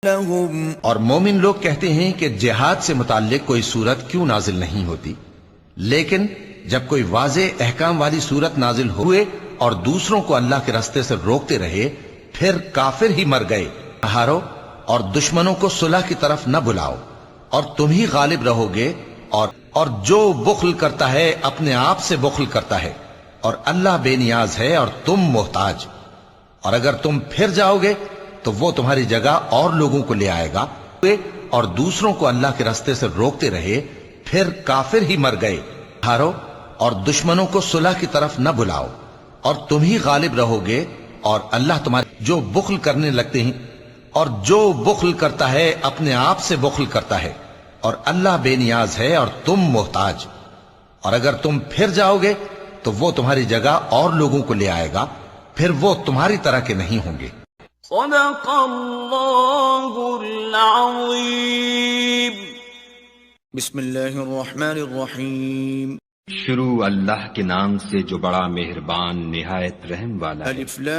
لهم اور مومن لوگ کہتے ہیں کہ جہاد سے متعلق کوئی صورت کیوں نازل نہیں ہوتی، لیکن جب کوئی واضح احکام والی صورت نازل ہوئے اور دوسروں کو اللہ کے راستے سے روکتے رہے پھر کافر ہی مر گئے، ہارو اور دشمنوں کو صلح کی طرف نہ بلاؤ اور تم ہی غالب رہو گے، اور جو بخل کرتا ہے اپنے آپ سے بخل کرتا ہے اور اللہ بے نیاز ہے اور تم محتاج، اور اگر تم پھر جاؤ گے تو وہ تمہاری جگہ اور لوگوں کو لے آئے گا اور دوسروں کو اللہ کے راستے سے روکتے رہے پھر کافر ہی مر گئے، ہارو اور دشمنوں کو صلح کی طرف نہ بلاؤ اور تم ہی غالب رہو گے، اور اللہ تمہارے جو بخل کرنے لگتے ہیں، اور جو بخل کرتا ہے اپنے آپ سے بخل کرتا ہے اور اللہ بے نیاز ہے اور تم محتاج، اور اگر تم پھر جاؤ گے تو وہ تمہاری جگہ اور لوگوں کو لے آئے گا، پھر وہ تمہاری طرح کے نہیں ہوں گے۔ صدق اللہ العظیم۔ بسم اللہ الرحمن الرحیم۔ شروع اللہ کے نام سے جو بڑا مہربان نہایت رحم والا ہے۔ الف لام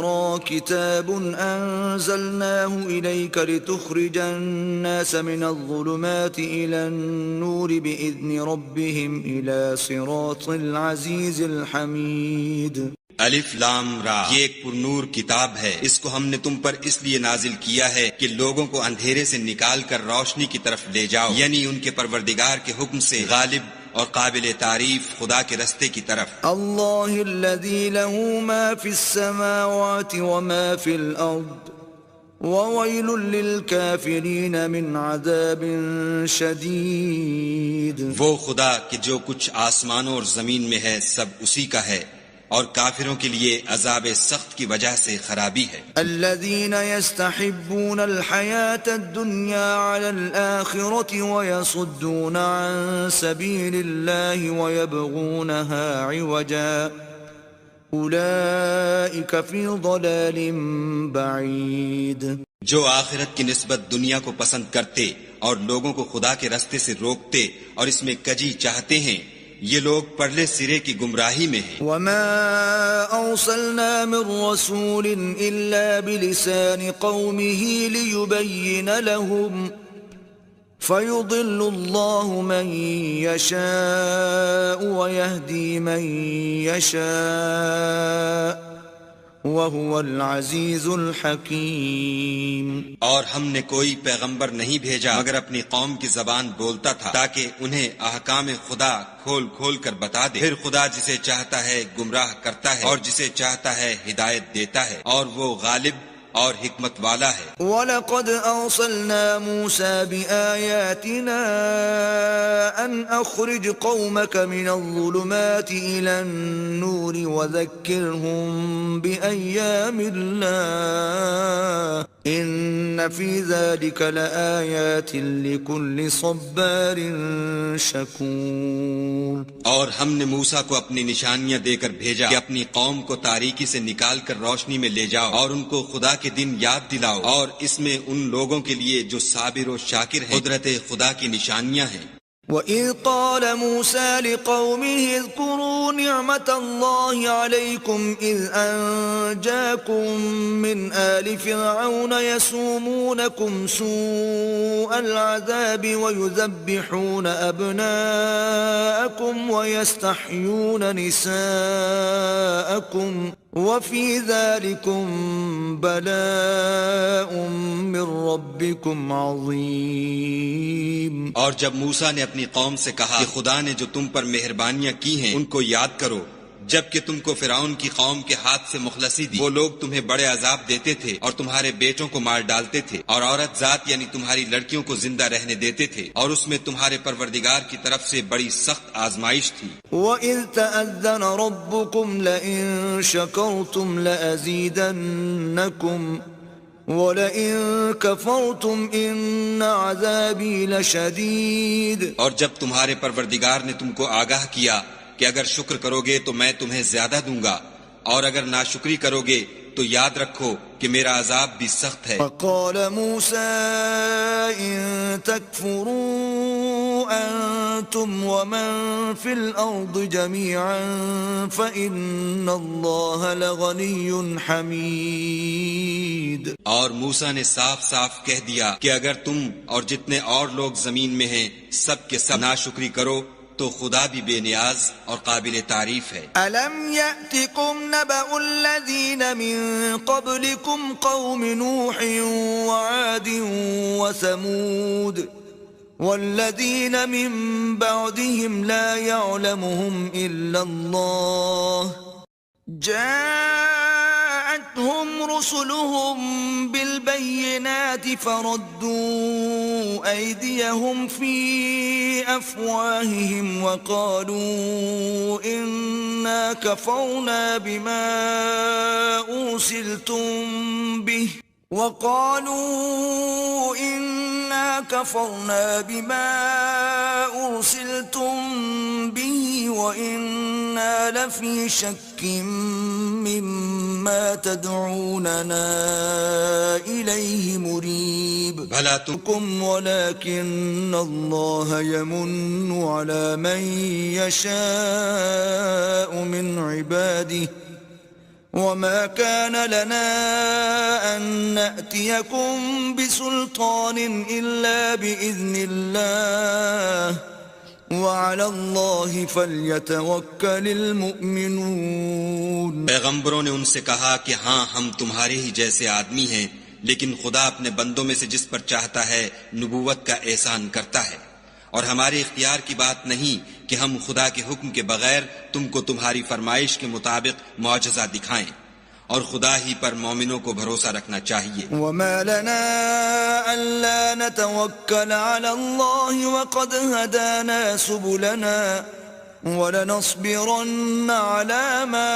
را کتاب انزلناه الیک لتخرج الناس من الظلمات الى النور باذن ربهم الى صراط العزیز الحمید۔ الف لام را، یہ ایک پر نور کتاب ہے، اس کو ہم نے تم پر اس لیے نازل کیا ہے کہ لوگوں کو اندھیرے سے نکال کر روشنی کی طرف لے جاؤ، یعنی ان کے پروردگار کے حکم سے غالب اور قابل تعریف خدا کے رستے کی طرف۔ اللہ الذی له ما فی السماوات وما فی الارض وویل للکافرین من عذاب شدید۔ وہ خدا کہ جو کچھ آسمانوں اور زمین میں ہے سب اسی کا ہے، اور کافروں کے لیے عذاب سخت کی وجہ سے خرابی ہے۔ الذين يستحبون الحياة الدنيا على الآخرة ويصدون عن سبيل الله ويبغونها عوجا أولئك في ضلال بعيد۔ جو آخرت کی نسبت دنیا کو پسند کرتے اور لوگوں کو خدا کے رستے سے روکتے اور اس میں کجی چاہتے ہیں، یہ لوگ پرلے سرے کی گمراہی میں ہیں۔ وما أرسلنا من رسول إلا بلسان قومه ليبين لهم فيضل الله من يشاء ويهدي من يشاء وهو العزيز الحكيم۔ اور ہم نے کوئی پیغمبر نہیں بھیجا مگر اپنی قوم کی زبان بولتا تھا تاکہ انہیں احکام خدا کھول کھول کر بتا دے، پھر خدا جسے چاہتا ہے گمراہ کرتا ہے اور جسے چاہتا ہے ہدایت دیتا ہے، اور وہ غالب اور حکمت والا ہے۔ وَلَقَدْ أَرْسَلْنَا مُوسَى بِآيَاتِنَا أَنْ أَخْرِجْ قَوْمَكَ مِنَ الظُّلُمَاتِ إِلَى النُّورِ وَذَكِّرْهُمْ بِأَيَّامِ اللَّهِ إِنَّ فِي ذَلِكَ لَآيَاتٍ لِكُلِّ صَبَّارٍ شَكُورٍ۔ اور ہم نے موسیٰ کو اپنی نشانیاں دے کر بھیجا کہ اپنی قوم کو تاریکی سے نکال کر روشنی میں لے جاؤ اور ان کو خدا کے دن یاد دلاؤ، اور اس میں ان لوگوں کے لیے جو صابر و شاکر ہیں قدرت خدا کی نشانیاں ہیں۔ وَإِذْ قَالَ مُوسَى لِقَوْمِهِ اذْكُرُوا نِعْمَةَ اللَّهِ عَلَيْكُمْ إِذْ أَنْجَاكُمْ مِنْ آلِ فِرْعَوْنَ يَسُومُونَكُمْ سُوءَ الْعَذَابِ وَيُذَبِّحُونَ أَبْنَاءَكُمْ وَيَسْتَحْيُونَ نِسَاءَكُمْ وَفِي ذَلِكُمْ بَلَاءٌ مِّن رَّبِّكُمْ عَظِيمٌ۔ اور جب موسیٰ نے اپنی قوم سے کہا کہ خدا نے جو تم پر مہربانیاں کی ہیں ان کو یاد کرو، جبکہ تم کو فرعون کی قوم کے ہاتھ سے مخلصی دی، وہ لوگ تمہیں بڑے عذاب دیتے تھے اور تمہارے بیٹوں کو مار ڈالتے تھے، اور عورت ذات یعنی تمہاری لڑکیوں کو زندہ رہنے دیتے تھے، اور اس میں تمہارے پروردگار کی طرف سے بڑی سخت آزمائش تھی۔ وَإِذْ تَأَذَّنَ رَبُّكُمْ لَئِن شَكَرْتُمْ لَأَزِيدَنَّكُمْ وَلَئِن كَفَرْتُمْ إِنَّ عَذَابِي لَشَدِيدٌ۔ اور جب تمہارے پروردگار نے تم کو آگاہ کیا کہ اگر شکر کرو گے تو میں تمہیں زیادہ دوں گا، اور اگر ناشکری کرو گے تو یاد رکھو کہ میرا عذاب بھی سخت ہے. وقال موسى إن تكفروا أنتم ومن في الأرض جميعا فإن الله لغني حميد. اور موسیٰ نے صاف صاف کہہ دیا کہ اگر تم اور جتنے اور لوگ زمین میں ہیں سب کے سب ناشکری کرو تو خدا بھی بے نیاز اور قابل تعریف ہے. ألم يأتكم نبأ الذين من قبلكم قوم نوح وعاد وثمود والذين من بعدهم لا يعلمهم إلا الله جاءتهم رسلهم بالبينات فردوا أيديهم في أفواههم وقالوا إنا كفرنا بما أرسلتم به وإنا لفي شك مما تدعوننا إليه مريب. بھلا تم ولكن الله يمن على من يشاء من عباده وما كان لنا أن نأتيكم بسلطان إلا بإذن الله وعلى الله فليتوكل المؤمنون. پیغمبروں نے ان سے کہا کہ ہاں ہم تمہارے ہی جیسے آدمی ہیں، لیکن خدا اپنے بندوں میں سے جس پر چاہتا ہے نبوت کا احسان کرتا ہے، اور ہمارے اختیار کی بات نہیں کہ ہم خدا کے حکم کے بغیر تم کو تمہاری فرمائش کے مطابق معجزہ دکھائیں، اور خدا ہی پر مومنوں کو بھروسہ رکھنا چاہیے. وما لنا ألا نتوكل على الله وقد هدانا سبلنا ولنصبرن على ما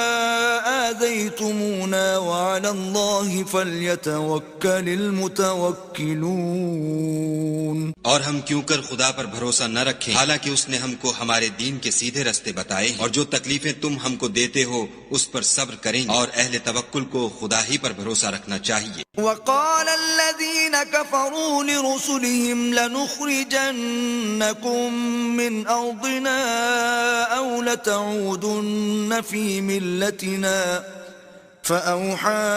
آذيتمونا وعلى الله فليتوكل المتوكلون. اور ہم کیوں کر خدا پر بھروسہ نہ رکھیں حالانکہ اس نے ہم کو ہمارے دین کے سیدھے رستے بتائے ہیں، اور جو تکلیفیں تم ہم کو دیتے ہو اس پر صبر کریں، اور اہل توکل کو خدا ہی پر بھروسہ رکھنا چاہیے. وقال الذين كفروا لرسلهم لنخرجنكم من أرضنا أو لتعودن في ملتنا فأوحى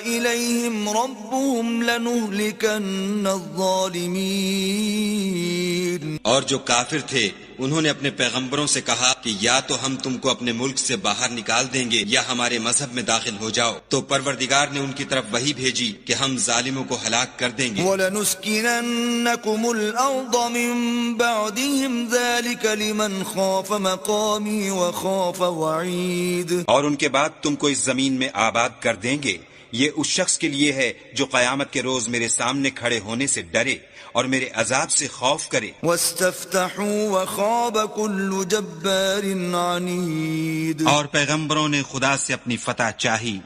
إليهم ربهم لنهلكن الظالمين. اور جو کافر تھے انہوں نے اپنے پیغمبروں سے کہا کہ یا تو ہم تم کو اپنے ملک سے باہر نکال دیں گے یا ہمارے مذہب میں داخل ہو جاؤ. تو پروردگار نے ان کی طرف وحی بھیجی کہ ہم ظالموں کو ہلاک کر دیں گے. وَلَنُسْكِنَنَّكُمُ الْأَرْضَ مِن بَعْدِهِمْ ذَلِكَ لِمَنْ خَافَ مَقَامِي وَخَافَ وَعِيدِ. اور ان کے بعد تم کو اس زمین میں آباد کر دیں گے، یہ اس شخص کے لیے ہے جو قیامت کے روز میرے سامنے کھڑے ہونے سے ڈرے اور میرے عذاب سے خوف کرے. وَاسْتَفْتَحُوا وَخَابَ كُلُّ جَبَّارٍ عَنِيدٍ. اور پیغمبروں نے خدا سے اپنی فتح چاہی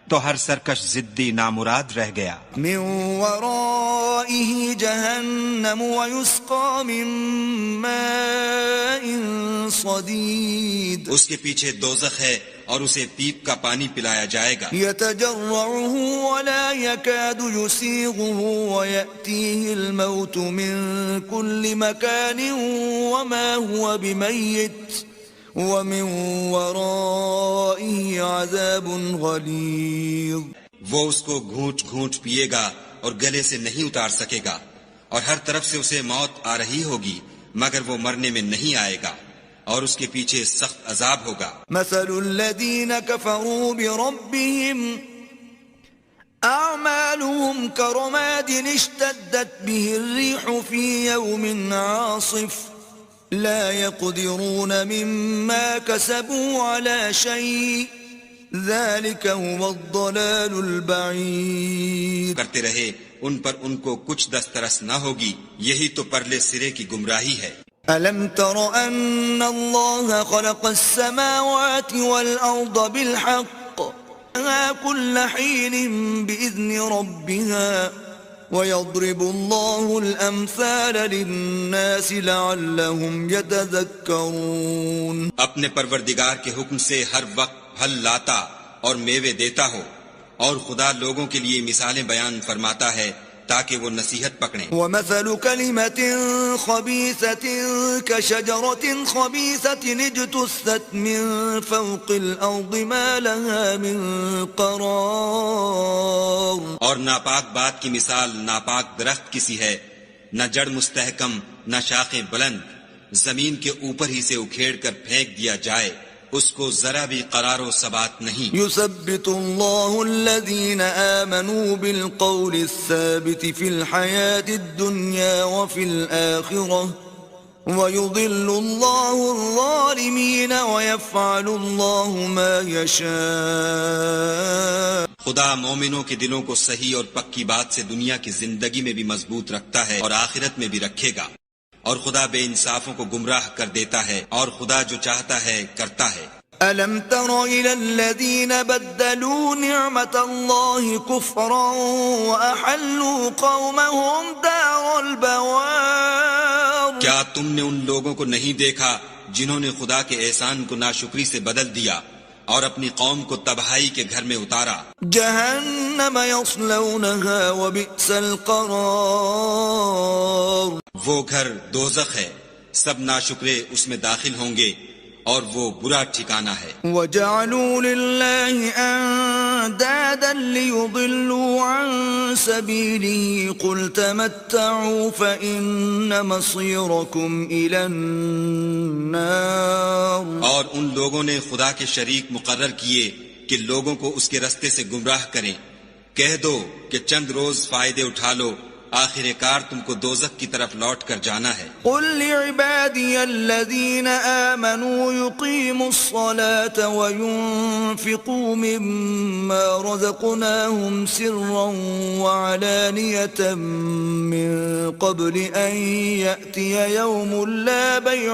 تو ہر سرکش ضدی نامراد رہ گیا. من ورائه جهنم ويسقى من ماء صديد. اس کے پیچھے دوزخ ہے اور اسے پیپ کا پانی پلایا جائے گا. يتجرعه ولا يكاد يسيغه ويأتيه الموت من كل مكان وما هو بميت ومن ورائه عذاب غلیظ. وہ اس کو گھونٹ گھونٹ پیے گا اور گلے سے نہیں اتار سکے گا، اور ہر طرف سے اسے موت آ رہی ہوگی مگر وہ مرنے میں نہیں آئے گا، اور اس کے پیچھے سخت عذاب ہوگا. مثل الذين كفروا بربهم أعمالهم كرماد اشتدت به الريح في يوم عاصف لا يقدرون مما كسبوا على شيء ذلك هو الضلال البعيد. کرتے رہے ان پر ان کو کچھ دسترس نہ ہوگی، یہی تو پرلے سرے کی گمراہی ہے. ألم تر أن الله خلق السماوات والأرض بالحق كل حين بإذن ربها ويضرب الله الأمثال للناس لعلهم يتذكرون. اپنے پروردگار کے حکم سے ہر وقت پھل لاتا اور میوے دیتا ہو، اور خدا لوگوں کے لیے مثالیں بیان فرماتا ہے تاکہ وہ نصیحت پکڑیں۔ ومثل كلمة خبيثة كشجرة خبيثة اجتثت من فوق الأرض ما لها من قرار۔ اور ناپاک بات کی مثال ناپاک درخت کی سی ہے، نہ جڑ مستحکم نہ شاخیں بلند، زمین کے اوپر ہی سے اکھیڑ کر پھینک دیا جائے، اس کو ذرا بھی قرار و ثبات نہیں۔ يثبت الله الذين آمنوا بالقول الثابت في الحياة الدنيا وفي الآخرة ويضل الله الظالمين ويفعل الله ما يشاء۔ خدا مومنوں کے دلوں کو صحیح اور پکی بات سے دنیا کی زندگی میں بھی مضبوط رکھتا ہے اور آخرت میں بھی رکھے گا، اور خدا بے انصافوں کو گمراہ کر دیتا ہے، اور خدا جو چاہتا ہے کرتا ہے۔ أَلَمْ تَرَ إِلَى الَّذِينَ بَدَّلُوا نِعْمَةَ اللَّهِ كُفْرًا وَأَحَلُّوا قَوْمَهُمْ دَارَ الْبَوَارِ۔ کیا تم نے ان لوگوں کو نہیں دیکھا جنہوں نے خدا کے احسان کو ناشکری سے بدل دیا اور اپنی قوم کو تباہی کے گھر میں اتارا؟ جہنم یصلونها وبئس القرار۔ وہ گھر دوزخ ہے، سب ناشکرے اس میں داخل ہوں گے اور وہ برا ٹھکانہ ہے۔ وجعلوا لله اندادا ليضلوا عن سبيله قل تمتعوا فإن مصيركم إلى النار۔ اور ان لوگوں نے خدا کے شریک مقرر کیے کہ لوگوں کو اس کے رستے سے گمراہ کریں، کہہ دو کہ چند روز فائدے اٹھا لو، آخر کار تم کو دوزخ کی طرف لوٹ کر جانا ہے۔ قل لعبادي الذين آمنوا يقيموا الصلاة وينفقوا مما رزقناهم سرا وعلانية من قبل أن يأتي يوم لا بيع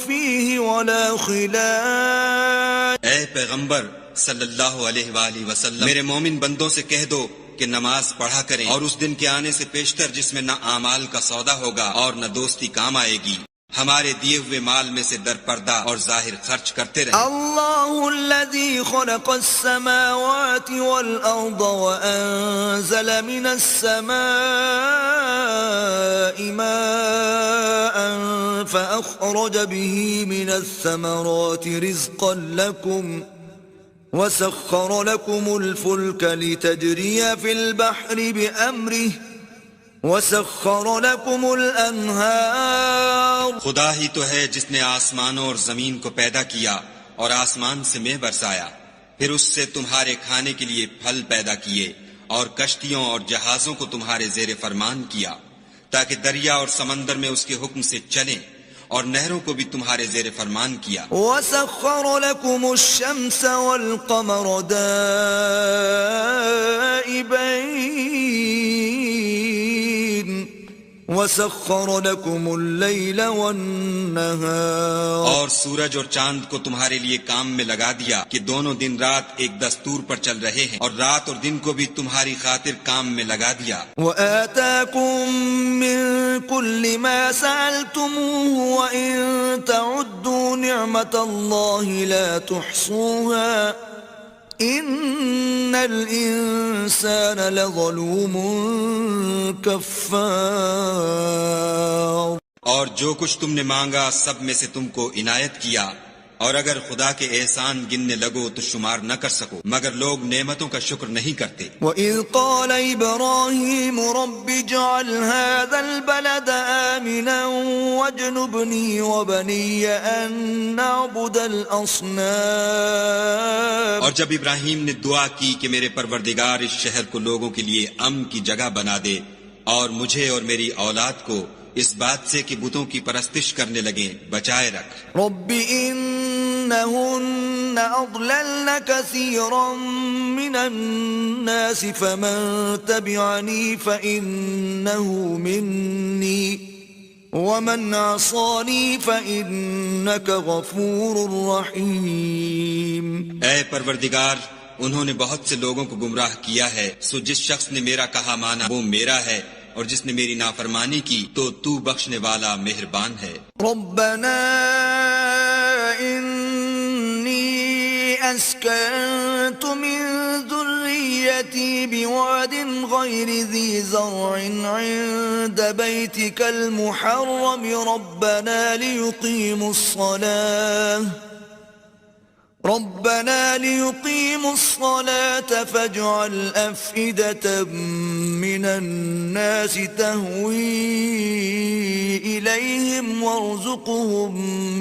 فيه ولا خلال۔ اے پیغمبر صلی اللہ علیہ وآلہ وسلم، میرے مومن بندوں سے کہہ دو کہ نماز پڑھا کریں، اور اس دن کے آنے سے پیشتر جس میں نہ اعمال کا سودا ہوگا اور نہ دوستی کام آئے گی، ہمارے دیے ہوئے مال میں سے در پردہ اور ظاہر خرچ کرتے رہیں۔ اللہ الذي خلق السماوات والأرض وأنزل من السماء ماء فأخرج به من الثمرات رزقا لكم وسخر لكم الفلك لتجري في البحر بأمره وسخر لكم الأنهار۔ خدا ہی تو ہے جس نے آسمانوں اور زمین کو پیدا کیا اور آسمان سے مے برسایا، پھر اس سے تمہارے کھانے کے لیے پھل پیدا کیے، اور کشتیوں اور جہازوں کو تمہارے زیر فرمان کیا تاکہ دریا اور سمندر میں اس کے حکم سے چلیں، اور نہروں کو بھی تمہارے زیر فرمان کیا۔ وَسَخَّرَ لَكُمُ الشَّمْسَ وَالْقَمَرَ دَائِبَيْنِ وَسَخَّرَ لَكُمُ اللَّيْلَ وَالنَّهَارَ۔ اور سورج اور چاند کو تمہارے لیے کام میں لگا دیا کہ دونوں دن رات ایک دستور پر چل رہے ہیں، اور رات اور دن کو بھی تمہاری خاطر کام میں لگا دیا۔ وَآتَاكُم مِّن كُلِّ مَا سَأَلْتُمُوهُ وَإِن تَعُدُّوا نِعْمَةَ اللَّهِ لَا تُحْصُوهَا ان الانسان لظلوم کفار۔ اور جو کچھ تم نے مانگا سب میں سے تم کو عنایت کیا، اور اگر خدا کے احسان گننے لگو تو شمار نہ کر سکو، مگر لوگ نعمتوں کا شکر نہیں کرتے۔ وَإِذْ قَالَ إِبْرَاهِيمُ رَبِّ اجْعَلْ هَذَا الْبَلَدَ آمِنًا وَاجْنُبْنِي وَبَنِيَّ أَن نَّعْبُدَ الْأَصْنَامَ۔ اور جب ابراہیم نے دعا کی کہ میرے پروردگار اس شہر کو لوگوں کے لیے امن کی جگہ بنا دے، اور مجھے اور میری اولاد کو اس بات سے کہ بتوں کی پرستش کرنے لگیں بچائے رکھ۔ رب انہن اضللن کثیرا من الناس فمن تبعنی فانہو منی ومن عصانی فانک غفور رحیم۔ اے پروردگار، انہوں نے بہت سے لوگوں کو گمراہ کیا ہے، سو جس شخص نے میرا کہا مانا وہ میرا ہے، اور جس نے میری نافرمانی کی تو بخشنے والا مہربان ہے۔ ربنا انی أسكنت من ذريتي بواد غير ذي زرع عند بيتك المحرم ربنا ليقيموا الصلاة فاجعل أفئدة من الناس تهوي إليهم وارزقهم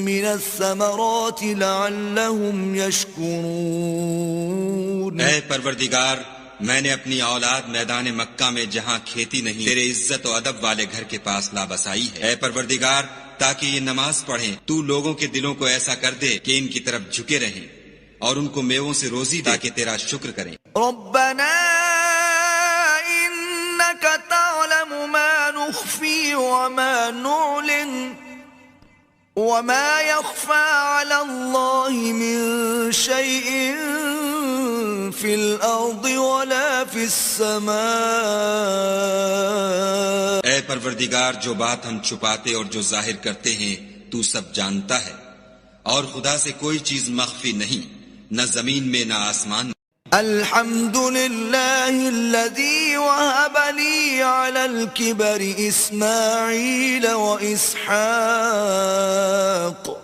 من الثمرات لعلهم يشكرون. اے پروردگار، میں نے اپنی اولاد میدان مکہ میں جہاں کھیتی نہیں تیرے عزت و ادب والے گھر کے پاس لا بسائی ہے. اے پروردگار، تاکہ یہ نماز پڑھیں تو لوگوں کے دلوں کو ایسا کر دے کہ ان کی طرف جھکے رہیں اور ان کو میووں سے روزی دے تاکہ تیرا شکر کریں. ربنا انك تعلم ما نخفي وما نعلن وما يخفى على الله من شيء في الارض ولا في السماء. اے پروردگار، جو بات ہم چھپاتے اور جو ظاہر کرتے ہیں تو سب جانتا ہے، اور خدا سے کوئی چیز مخفی نہیں، نہ زمین میں نہ آسمان میں. الحمد لله الذي وهب لي على الكبر إسماعيل وإسحاق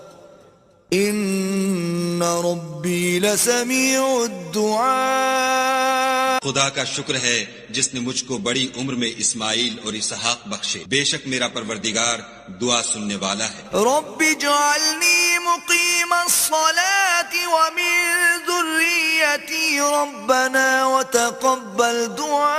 إن ربي لسميع الدعاء. خدا کا شکر ہے جس نے مجھ کو بڑی عمر میں اسماعیل اور اسحاق بخشے، بے شک میرا پروردگار دعا سننے والا ہے. رب اجعلني مقيم الصلاة ومن ذريتي ربنا وتقبل دعاء.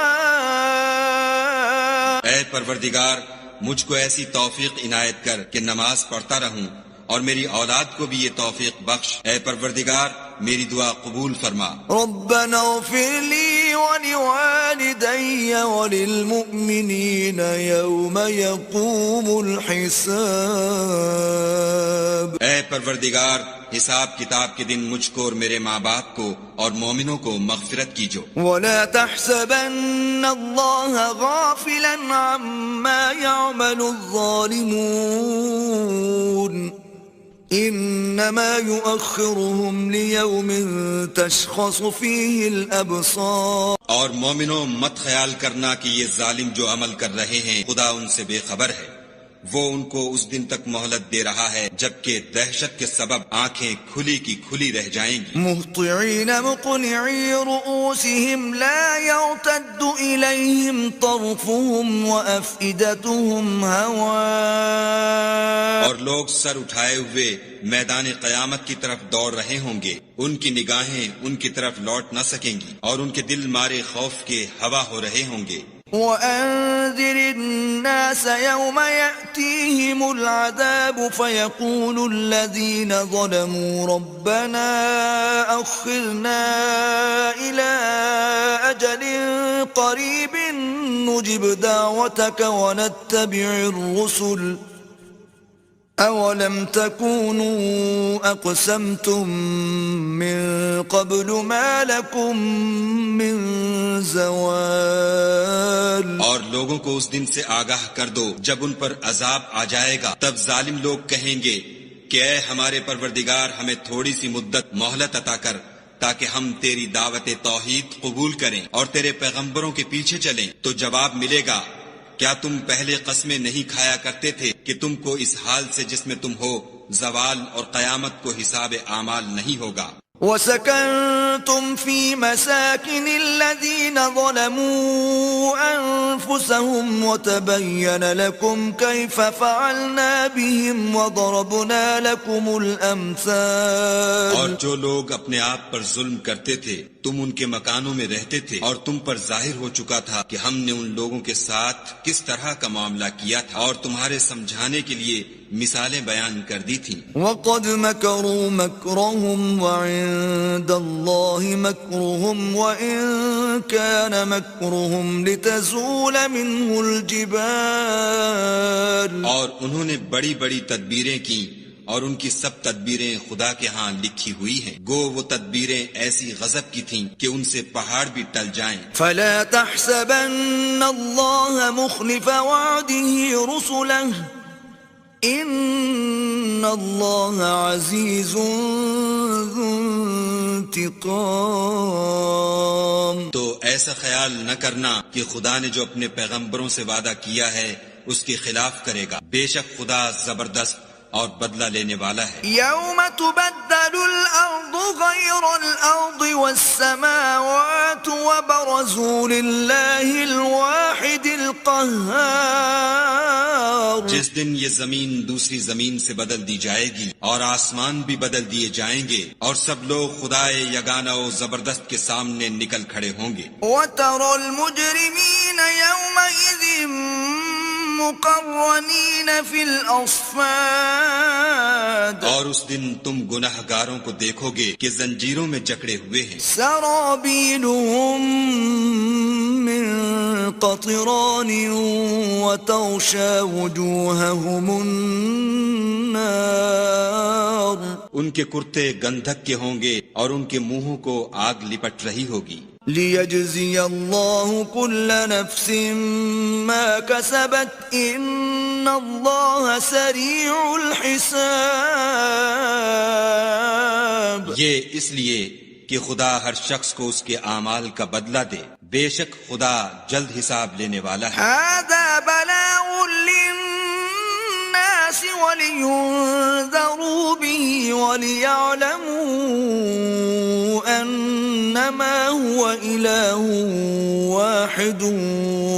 اے پروردگار، مجھ کو ایسی توفیق عنایت کر کہ نماز پڑھتا رہوں، اور میری اولاد کو بھی یہ توفیق بخش. اے پروردگار، میری دعا قبول فرما. ربنا اغفر لي ولوالدي وللمؤمنين يوم يقوم الحساب. اے پروردگار، حساب کتاب کے دن مجھ کو اور میرے ماں باپ کو اور مومنوں کو مغفرت کیجو. ولا تحسبن الله غافلا عما يعمل الظالمون انما يؤخرهم ليوم تشخص فيه الابصار. اور مومنوں، مت خیال کرنا کہ یہ ظالم جو عمل کر رہے ہیں خدا ان سے بے خبر ہے، وہ ان کو اس دن تک مہلت دے رہا ہے جبکہ دہشت کے سبب آنکھیں کھلی کی کھلی رہ جائیں گی. مهطعين مقنعي رؤوسهم لا يرتد إليهم طرفهم وأفئدتهم هواء. اور لوگ سر اٹھائے ہوئے میدان قیامت کی طرف دوڑ رہے ہوں گے، ان کی نگاہیں ان کی طرف لوٹ نہ سکیں گی، اور ان کے دل مارے خوف کے ہوا ہو رہے ہوں گے. وأنذر الناس يوم يأتيهم العذاب فيقول الذين ظلموا ربنا أخرنا إلى أجل قريب نجب دعوتك ونتبع الرسل أولم تكونوا أقسمتم من قبل ما لكم من زوال. اور لوگوں کو اس دن سے آگاہ کر دو جب ان پر عذاب آ جائے گا، تب ظالم لوگ کہیں گے کہ اے ہمارے پروردگار، ہمیں تھوڑی سی مدت مہلت عطا کر تاکہ ہم تیری دعوت توحید قبول کریں اور تیرے پیغمبروں کے پیچھے چلیں. تو جواب ملے گا، کیا تم پہلے قسمیں نہیں کھایا کرتے تھے کہ تم کو اس حال سے جس میں تم ہو زوال اور قیامت کو حساب اعمال نہیں ہوگا. وسكنتم في مساكن الذين ظلموا أنفسهم وتبين لكم كيف فعلنا بهم وضربنا لكم الأمثال. اور جو لوگ اپنے آپ پر ظلم کرتے تھے تم ان کے مکانوں میں رہتے تھے، اور تم پر ظاہر ہو چکا تھا کہ ہم نے ان لوگوں کے ساتھ کس طرح کا معاملہ کیا تھا، اور تمہارے سمجھانے کے لیے مثالیں بیان کر دی تھیں. وقد مكروا مكرهم وعند الله مكرهم وإن كان مكرهم لتزول منه الجبال. اور انہوں نے بڑی بڑی تدبیریں کی، اور ان کی سب تدبیریں خدا کے ہاں لکھی ہوئی ہیں، گو وہ تدبیریں ایسی غضب کی تھیں کہ ان سے پہاڑ بھی ٹل جائیں. فلا تحسبن الله مخلف وعده رسله ان الله عزيز ذو انتقام. تو ایسا خیال نہ کرنا کہ خدا نے جو اپنے پیغمبروں سے وعدہ کیا ہے اس کے خلاف کرے گا. بے شک خدا زبردست اور بدلہ لینے والا ہے. يوم تبدل الأرض غير الأرض والسماوات وبرزوا لله الواحد القهار. جس دن یہ زمین دوسری زمین سے بدل دی جائے گی اور آسمان بھی بدل دیے جائیں گے اور سب لوگ خدائے یگانہ و زبردست کے سامنے نکل کھڑے ہوں گے. وترى المجرمين يومئذ مقرنين في الأصفاد. اور اس دن تم گناہگاروں کو دیکھو گے کہ زنجیروں میں جکڑے ہوئے ہیں. سرابيلهم من قطران وتغشى وجوههم النار. ان کے کرتے گندھک کے ہوں گے اور ان کے منہوں کو آگ لپٹ رہی ہوگی. ليجزي الله كل نفس ما كسبت إن الله سريع الحساب. یہ اس لیے کہ خدا ہر شخص کو اس کے اعمال کا بدلہ دے. بے شک خدا جلد حساب لینے والا ہے. هذا بلاغ للناس ولينذروا به وليعلموا أنما هو إله واحد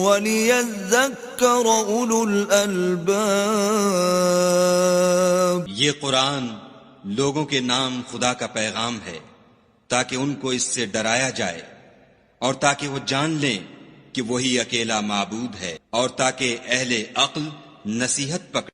وليذكر أولو الألباب. یہ قرآن لوگوں کے نام خدا کا پیغام ہے تاکہ ان کو اس سے ڈرایا جائے اور تاکہ وہ جان لیں کہ وہی اکیلا معبود ہے اور تاکہ اہل عقل نصیحت پکڑ.